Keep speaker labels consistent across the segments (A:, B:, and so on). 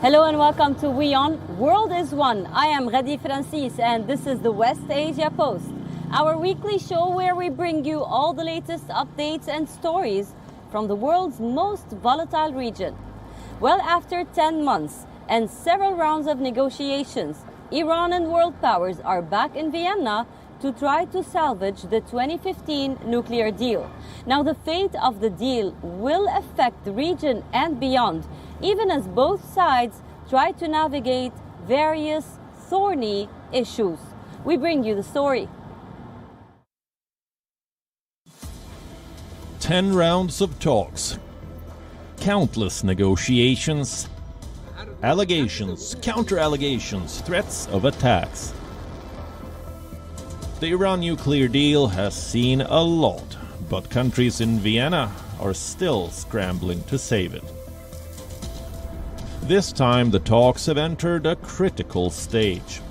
A: Hello and welcome to WION World is One. I am Ghadi Francis and this is the West Asia Post, our weekly show where we bring you all the latest updates and stories from the world's most volatile region. Well, after 10 months and several rounds of negotiations, Iran and world powers are back in Vienna to try to salvage the 2015 nuclear deal. Now, the fate of the deal will affect the region and beyond, even as both sides try to navigate various thorny issues. We bring you the story.
B: 10 rounds of talks, countless negotiations, allegations, counter-allegations, threats of attacks. The Iran nuclear deal has seen a lot, but countries in Vienna are still scrambling to save it. This time the talks have entered a critical stage,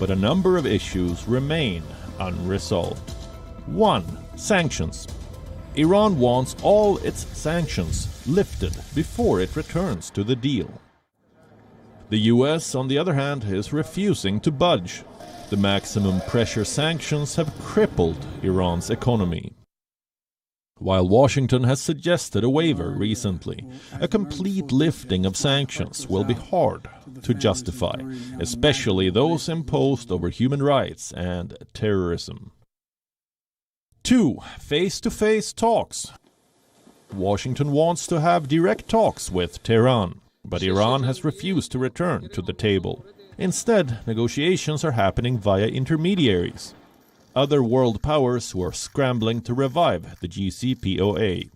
B: but a number of issues remain unresolved. 1. Sanctions. Iran wants all its sanctions lifted before it returns to the deal. The US, on the other hand, is refusing to budge. The maximum pressure sanctions have crippled Iran's economy. While Washington has suggested a waiver recently, a complete lifting of sanctions will be hard to justify, especially those imposed over human rights and terrorism. 2. Face-to-face talks. Washington wants to have direct talks with Tehran, but Iran has refused to return to the table. Instead, negotiations are happening via intermediaries, other world powers who are scrambling to revive the JCPOA.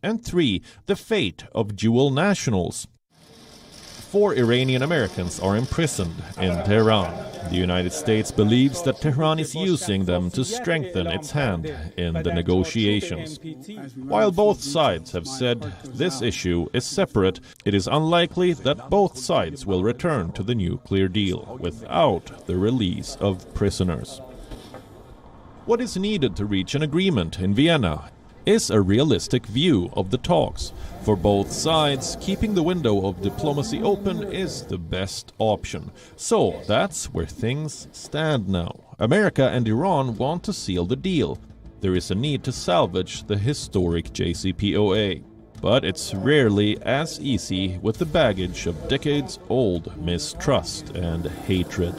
B: And 3. The fate of dual nationals. 4 Iranian Americans are imprisoned in Tehran. The United States believes that Tehran is using them to strengthen its hand in the negotiations. While both sides have said this issue is separate, it is unlikely that both sides will return to the nuclear deal without the release of prisoners. What is needed to reach an agreement in Vienna is a realistic view of the talks. For both sides, keeping the window of diplomacy open is the best option. So that's where things stand now. America and Iran want to seal the deal. There is a need to salvage the historic JCPOA. But it's rarely as easy with the baggage of decades-old mistrust and hatred.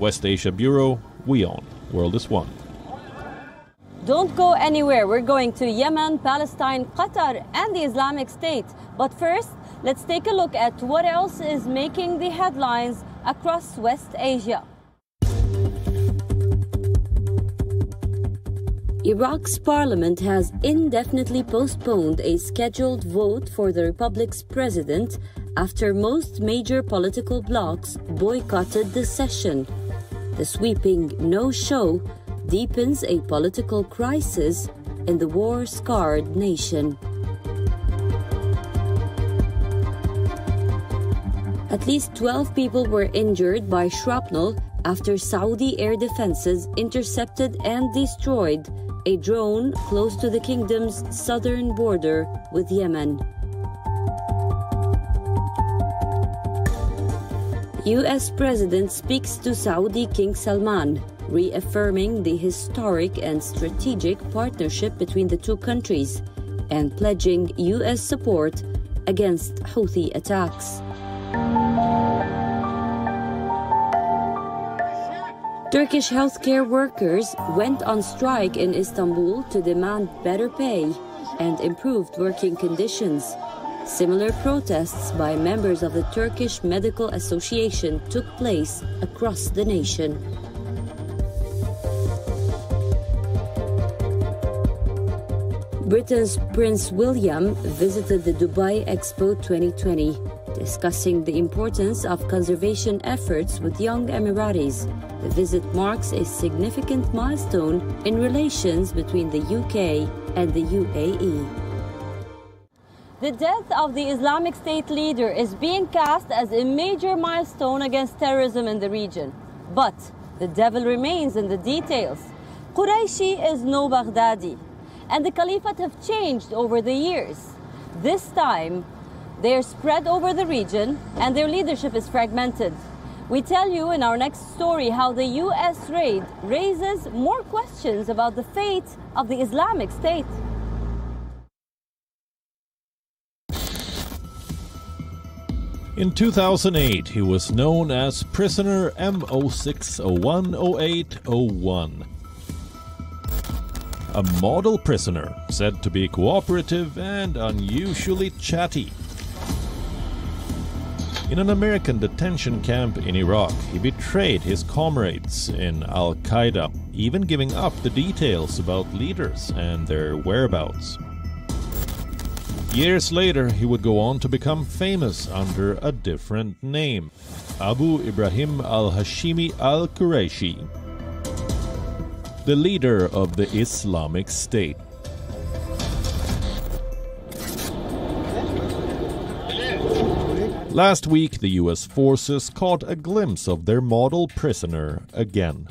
B: West Asia Bureau, WION World is One.
A: Don't go anywhere. We're going to Yemen, Palestine, Qatar, and the Islamic State. But first, let's take a look at what else is making the headlines across West Asia. Iraq's parliament has indefinitely postponed a scheduled vote for the republic's president after most major political blocs boycotted the session. The sweeping no-show deepens a political crisis in the war-scarred nation. At least 12 people were injured by shrapnel after Saudi air defenses intercepted and destroyed a drone close to the kingdom's southern border with Yemen. US President speaks to Saudi King Salman, reaffirming the historic and strategic partnership between the two countries and pledging US support against Houthi attacks. Turkish healthcare workers went on strike in Istanbul to demand better pay and improved working conditions. Similar protests by members of the Turkish Medical Association took place across the nation. Britain's Prince William visited the Dubai Expo 2020, discussing the importance of conservation efforts with young Emiratis. The visit marks a significant milestone in relations between the UK and the UAE. The death of the Islamic State leader is being cast as a major milestone against terrorism in the region. But the devil remains in the details. Qurayshi is no Baghdadi, and the caliphate have changed over the years. This time, They are spread over the region and their leadership is fragmented. We tell you in our next story how the US raid raises more questions about the fate of the Islamic State.
B: In 2008, he was known as prisoner M06010801. A model prisoner, said to be cooperative and unusually chatty. In an American detention camp in Iraq, he betrayed his comrades in Al-Qaeda, even giving up the details about leaders and their whereabouts. Years later, he would go on to become famous under a different name, Abu Ibrahim al-Hashimi al-Qurayshi, the leader of the Islamic State. Last week, the US forces caught a glimpse of their model prisoner again.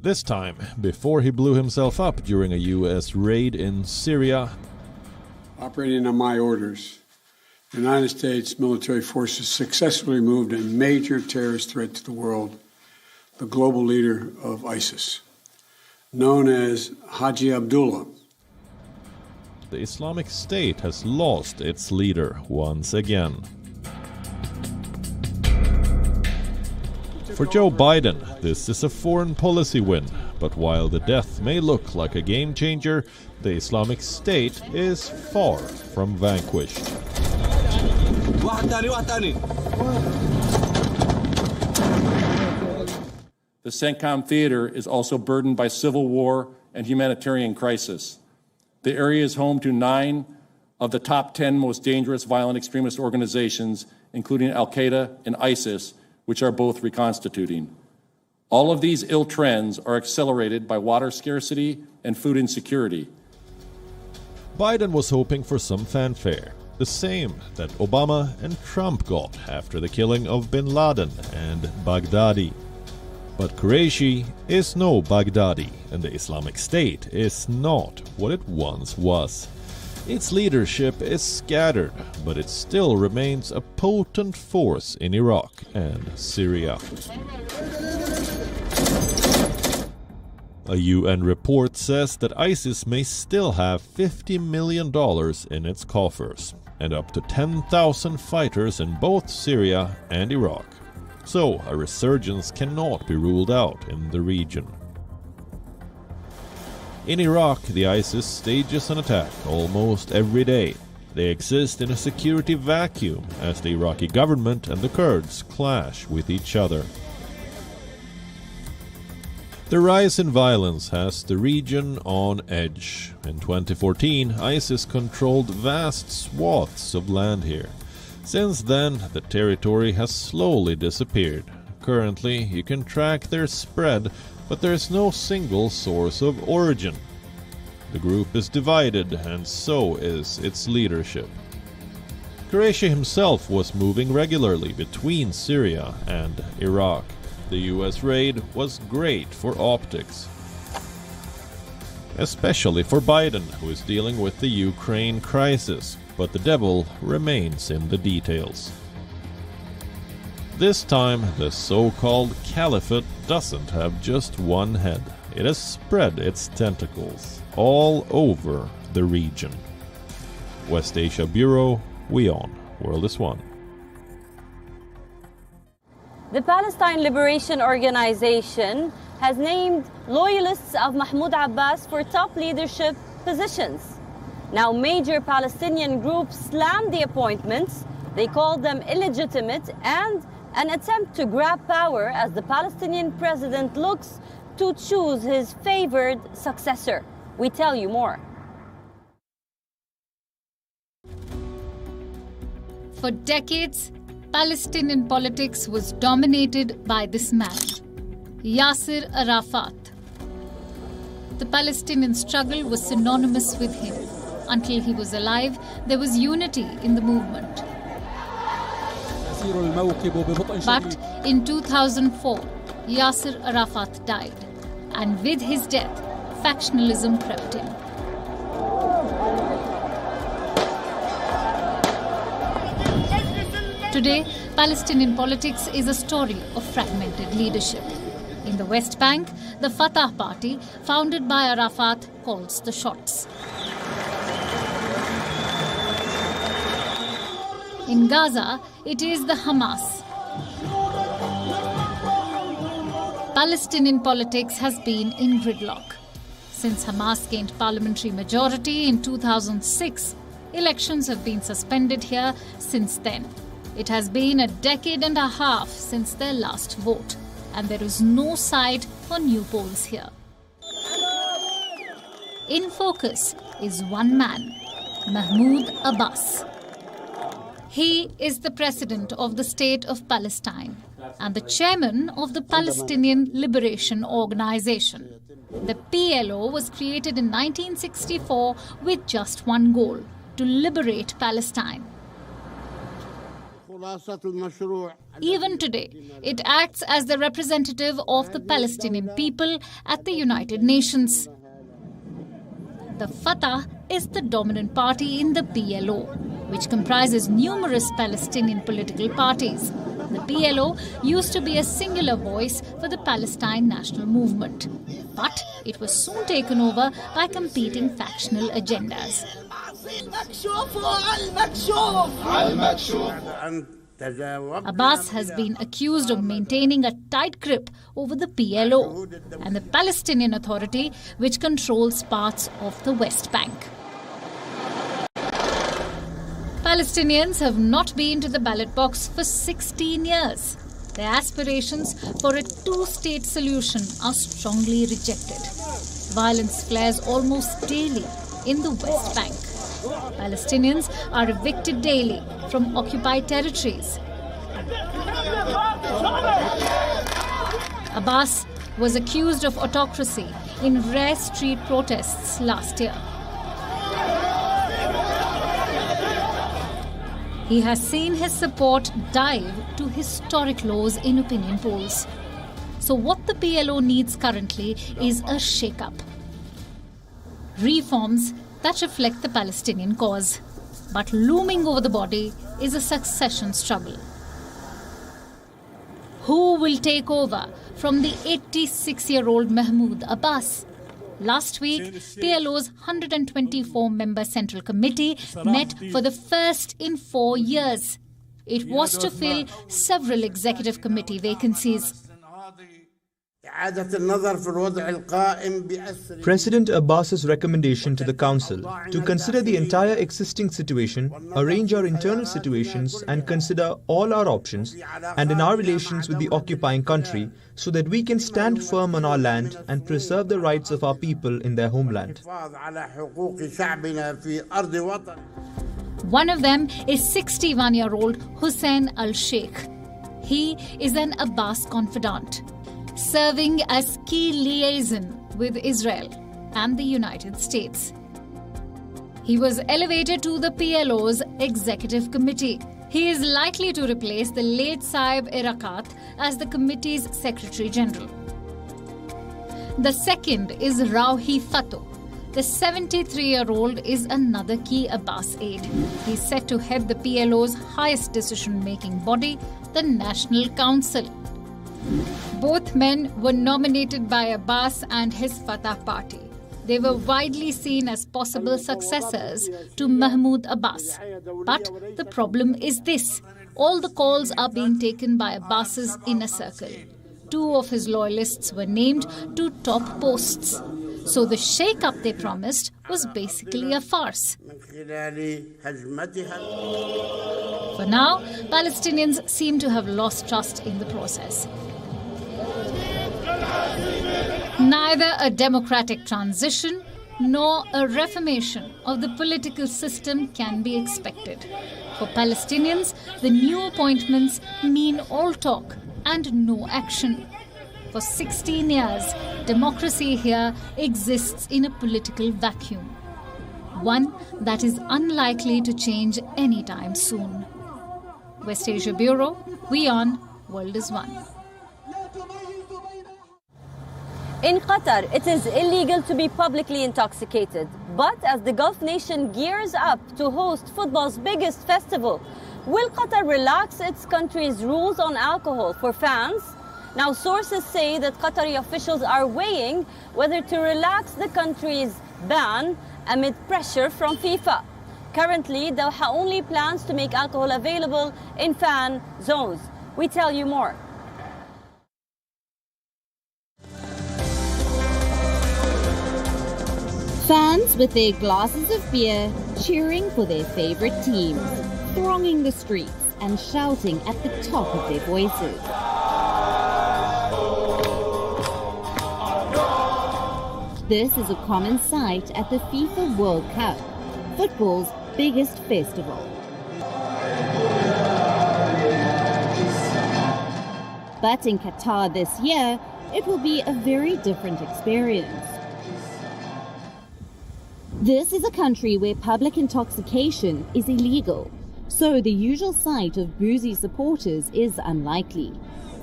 B: This time, before he blew himself up during a US raid in Syria.
C: Operating on my orders, the United States military forces successfully moved a major terrorist threat to the world, the global leader of ISIS, known as Haji Abdullah.
B: The Islamic State has lost its leader once again. For Joe Biden, this is a foreign policy win, but while the death may look like a game changer, the Islamic State is far from vanquished.
D: The CENTCOM theater is also burdened by civil war and humanitarian crisis. The area is home to 9 of the top 10 most dangerous violent extremist organizations, including Al-Qaeda and ISIS, which are both reconstituting. All of these ill trends are accelerated by water scarcity and food insecurity.
B: Biden was hoping for some fanfare, the same that Obama and Trump got after the killing of bin Laden and Baghdadi. But Qurayshi is no Baghdadi, and the Islamic State is not what it once was. Its leadership is scattered, but it still remains a potent force in Iraq and Syria. A UN report says that ISIS may still have $50 million in its coffers, and up to 10,000 fighters in both Syria and Iraq. So a resurgence cannot be ruled out in the region. In Iraq, the ISIS stages an attack almost every day. They exist in a security vacuum as the Iraqi government and the Kurds clash with each other. The rise in violence has the region on edge. In 2014, ISIS controlled vast swaths of land here. Since then, the territory has slowly disappeared. Currently, you can track their spread, but there is no single source of origin. The group is divided, and so is its leadership. Qurayshi himself was moving regularly between Syria and Iraq. The US raid was great for optics, especially for Biden, who is dealing with the Ukraine crisis, but the devil remains in the details. This time, the so-called caliphate doesn't have just one head. It has spread its tentacles all over the region. West Asia Bureau, WION, World is One.
A: The Palestine Liberation Organization has named loyalists of Mahmoud Abbas for top leadership positions. Now, major Palestinian groups slammed the appointments. They called them illegitimate and an attempt to grab power as the Palestinian president looks to choose his favored successor. We tell you more.
E: For decades, Palestinian politics was dominated by this man, Yasser Arafat. The Palestinian struggle was synonymous with him. Until he was alive, there was unity in the movement. But in 2004, Yasser Arafat died, and with his death, factionalism crept in. Today, Palestinian politics is a story of fragmented leadership. In the West Bank, the Fatah party, founded by Arafat, calls the shots. In Gaza, it is the Hamas. Palestinian politics has been in gridlock. Since Hamas gained parliamentary majority in 2006, elections have been suspended here since then. It has been a decade and a half since their last vote, and there is no sight for new polls here. In focus is one man, Mahmoud Abbas. He is the president of the State of Palestine and the chairman of the Palestinian Liberation Organization. The PLO was created in 1964 with just one goal: to liberate Palestine. Even today, it acts as the representative of the Palestinian people at the United Nations. The Fatah is the dominant party in the PLO, which comprises numerous Palestinian political parties. The PLO used to be a singular voice for the Palestine national movement, but it was soon taken over by competing factional agendas. Abbas has been accused of maintaining a tight grip over the PLO and the Palestinian Authority, which controls parts of the West Bank. Palestinians have not been to the ballot box for 16 years. Their aspirations for a two-state solution are strongly rejected. Violence flares almost daily in the West Bank. Palestinians are evicted daily from occupied territories. Abbas was accused of autocracy in rare street protests last year. He has seen his support dive to historic lows in opinion polls. So what the PLO needs currently is a shake-up. Reforms that reflect the Palestinian cause. But looming over the body is a succession struggle. Who will take over from the 86-year-old Mahmoud Abbas? Last week, PLO's 124-member Central Committee met for the first in 4 years. It was to fill several executive committee vacancies.
F: President Abbas's recommendation to the Council to consider the entire existing situation, arrange our internal situations and consider all our options and in our relations with the occupying country so that we can stand firm on our land and preserve the rights of our people in their homeland.
E: One of them is 61-year-old Hussein al-Sheikh. He is an Abbas confidant, serving as key liaison with Israel and the United States. He was elevated to the PLO's executive committee. He is likely to replace the late Saeb Erekat as the committee's Secretary General. The second is Rauhi Fatto. The 73-year-old is another key Abbas aide. He is set to head the PLO's highest decision-making body, the National Council. Both men were nominated by Abbas and his Fatah party. They were widely seen as possible successors to Mahmoud Abbas. But the problem is this: all the calls are being taken by Abbas's inner circle. 2 of his loyalists were named to top posts. So the shake-up they promised was basically a farce. For now, Palestinians seem to have lost trust in the process. Neither a democratic transition nor a reformation of the political system can be expected. For Palestinians, the new appointments mean all talk and no action. For 16 years, democracy here exists in a political vacuum, one that is unlikely to change anytime soon. West Asia Bureau, WION, World is One.
A: In Qatar, it is illegal to be publicly intoxicated. But as the Gulf nation gears up to host football's biggest festival, Will Qatar relax its country's rules on alcohol for fans? Now, sources say that Qatari officials are weighing whether to relax the country's ban amid pressure from FIFA. Currently, Doha only plans to make alcohol available in fan zones. We tell you more. Fans with their glasses of beer cheering for their favorite teams, thronging the streets and shouting at the top of their voices. This is a common sight at the FIFA World Cup, football's biggest festival. But in Qatar this year, it will be a very different experience. This is a country where public intoxication is illegal, so the usual sight of boozy supporters is unlikely.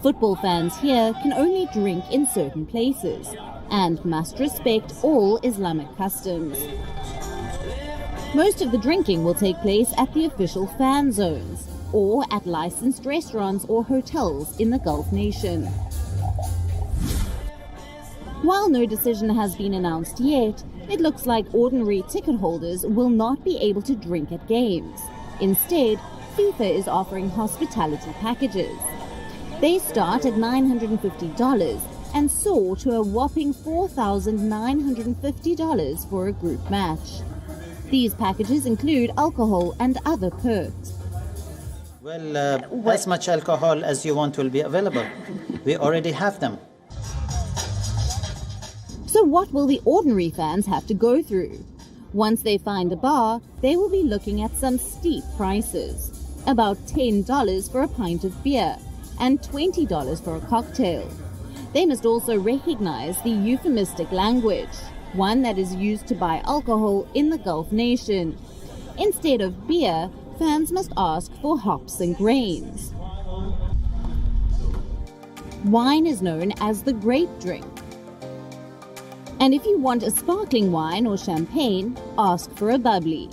A: Football fans here can only drink in certain places and must respect all Islamic customs. Most of the drinking will take place at the official fan zones or at licensed restaurants or hotels in the Gulf nation. While no decision has been announced yet, it looks like ordinary ticket holders will not be able to drink at games. Instead, FIFA is offering hospitality packages. They start at $950 and soar to a whopping $4,950 for a group match. These packages include alcohol and other perks.
G: Well, as much alcohol as you want will be available. We already have them.
A: So what will the ordinary fans have to go through? Once they find a bar, they will be looking at some steep prices. About $10 for a pint of beer and $20 for a cocktail. They must also recognize the euphemistic language, one that is used to buy alcohol in the Gulf nation. Instead of beer, fans must ask for hops and grains. Wine is known as the grape drink. And if you want a sparkling wine or champagne, ask for a bubbly.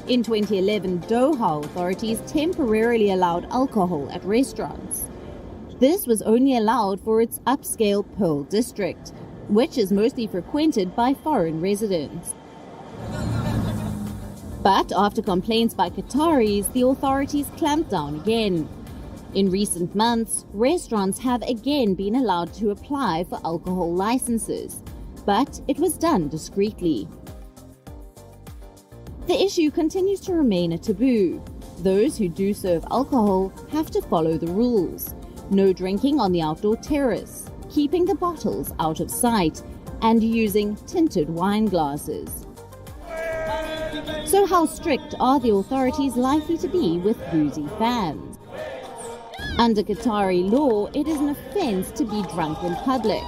A: In 2011, Doha authorities temporarily allowed alcohol at restaurants. This was only allowed for its upscale Pearl district, which is mostly frequented by foreign residents. But after complaints by Qataris, the authorities clamped down again. In recent months, restaurants have again been allowed to apply for alcohol licenses, but it was done discreetly. The issue continues to remain a taboo. Those who do serve alcohol have to follow the rules. No drinking on the outdoor terrace, keeping the bottles out of sight, and using tinted wine glasses. So how strict are the authorities likely to be with boozy fans? Under Qatari law, it is an offense to be drunk in public.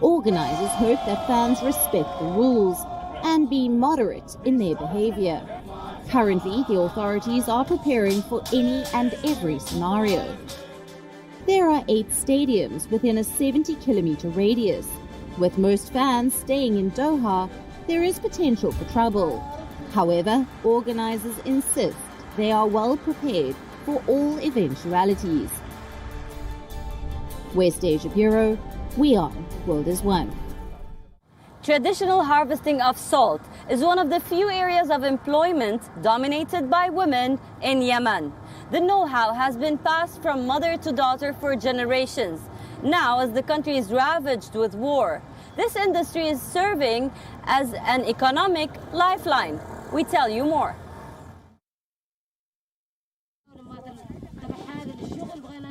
A: Organizers hope that fans respect the rules and be moderate in their behavior. Currently, the authorities are preparing for any and every scenario. There are 8 stadiums within a 70-kilometer radius. With most fans staying in Doha, there is potential for trouble. However, organizers insist they are well prepared for all eventualities. West Asia Bureau, WION World is One. Traditional harvesting of salt is one of the few areas of employment dominated by women in Yemen. The know-how has been passed from mother to daughter for generations. Now, as the country is ravaged with war, this industry is serving as an economic lifeline. We tell you more.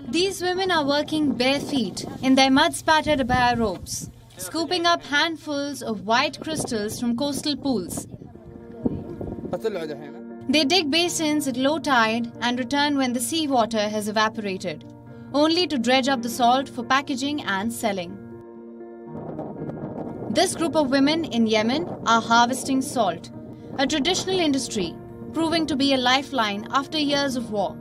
H: These women are working bare feet in their mud-spattered abaya robes, scooping up handfuls of white crystals from coastal pools. They dig basins at low tide and return when the seawater has evaporated, only to dredge up the salt for packaging and selling. This group of women in Yemen are harvesting salt, a traditional industry proving to be a lifeline after years of war.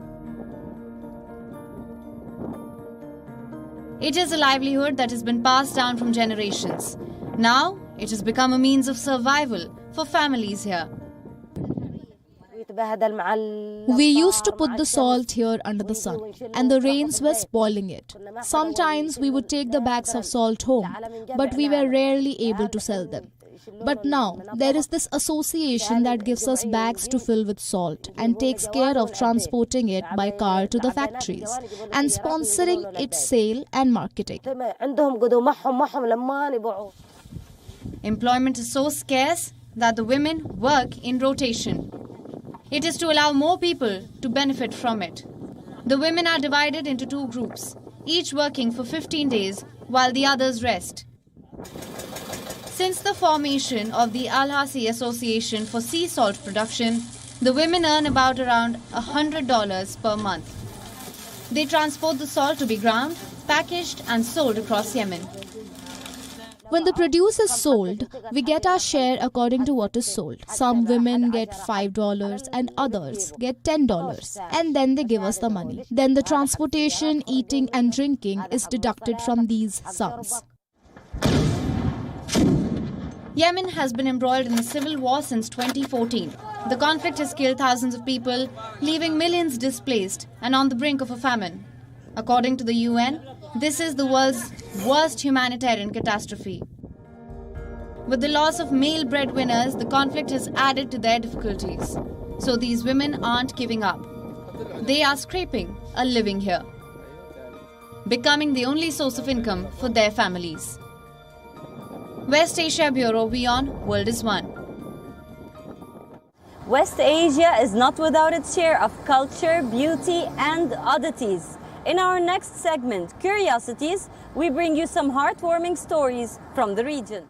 H: It is a livelihood that has been passed down from generations. Now, it has become a means of survival for families here.
I: We used to put the salt here under the sun, and the rains were spoiling it. Sometimes we would take the bags of salt home, but we were rarely able to sell them. But now, there is this association that gives us bags to fill with salt and takes care of transporting it by car to the factories and sponsoring its sale and marketing.
H: Employment is so scarce that the women work in rotation. It is to allow more people to benefit from it. The women are divided into two groups, each working for 15 days while the others rest. Since the formation of the Al-Hasi Association for Sea Salt Production, the women earn about around $100 per month. They transport the salt to be ground, packaged and sold across Yemen.
I: When the produce is sold, we get our share according to what is sold. Some women get $5 and others get $10, and then they give us the money. Then the transportation, eating and drinking is deducted from these sums.
H: Yemen has been embroiled in a civil war since 2014. The conflict has killed thousands of people, leaving millions displaced and on the brink of a famine. According to the UN, this is the world's worst humanitarian catastrophe. With the loss of male breadwinners, the conflict has added to their difficulties. So these women aren't giving up. They are scraping a living here, becoming the only source of income for their families. West Asia Bureau, WION, World is One.
A: West Asia is not without its share of culture, beauty and oddities. In our next segment, Curiosities, we bring you some heartwarming stories from the region.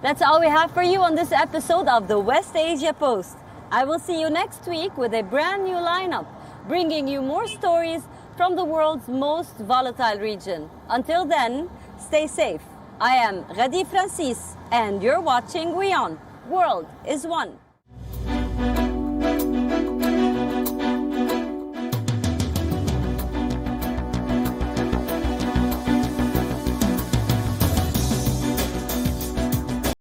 A: That's all we have for you on this episode of the West Asia Post. I will see you next week with a brand new lineup, bringing you more stories from the world's most volatile region. Until then, stay safe. I am Ghadi Francis, and you're watching WION. World is One.